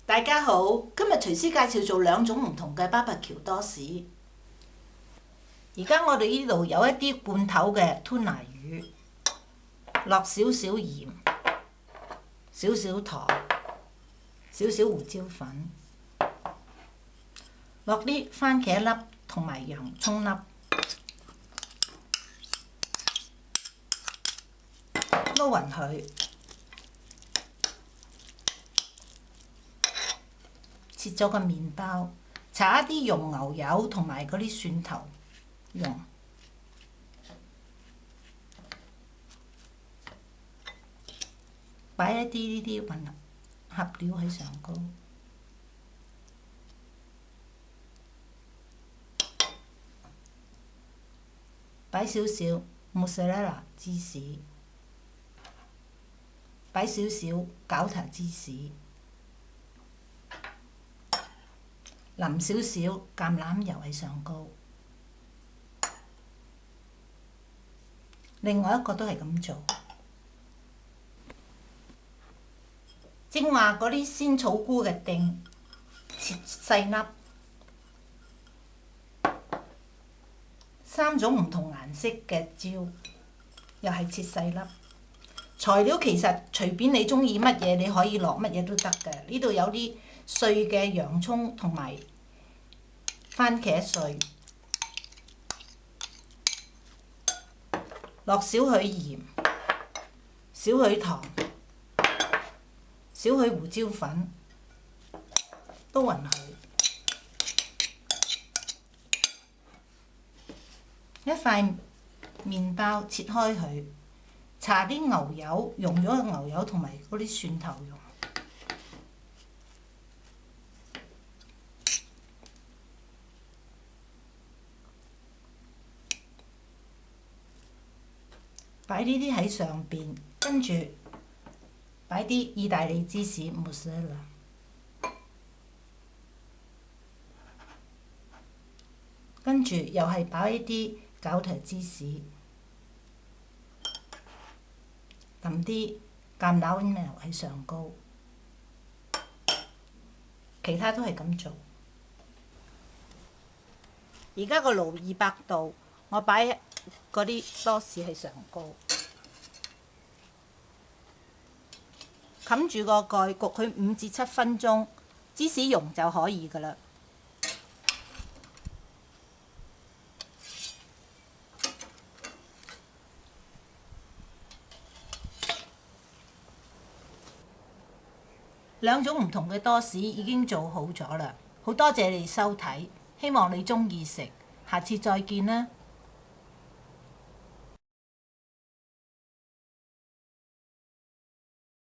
大家好，今日廚師介紹做兩種唔同嘅 BBQ 多士。而家我哋呢度有一啲罐頭嘅吞拿魚，落少少鹽、少少糖、少少胡椒粉，落啲番茄粒同埋洋葱粒，撈勻佢。切咗個麵包，搽一啲溶牛油同埋嗰啲蒜頭蓉，擺一啲呢啲混合料喺上高，擺少少 mozzarella 芝士，擺少少攪茶芝士。淋少少橄欖油喺上高，另外一個都係咁做。正話嗰啲仙草菇嘅丁切細粒，3種唔同顏色嘅椒又係切細粒。材料其實隨便你中意乜嘢，你可以落乜嘢都得嘅。呢度有啲碎嘅洋葱同埋番茄碎，落少許鹽、少許糖、少許胡椒粉，撈勻佢。一塊麵包切開佢，搽啲牛油，溶咗嘅牛油同埋嗰啲蒜頭蓉。擺呢啲喺上邊，跟住擺啲意大利芝士 mozzarella， 跟住又係擺一啲攪頭芝士，淋啲橄欖油喺上高，其他都係咁做。而家個爐200度，我擺嗰啲多士喺上高，冚住個蓋，焗佢5至7分鐘，芝士溶就可以㗎喇。兩種唔同嘅多士已經做好咗啦，好多謝你收睇，希望你鍾意食，下次再見啦。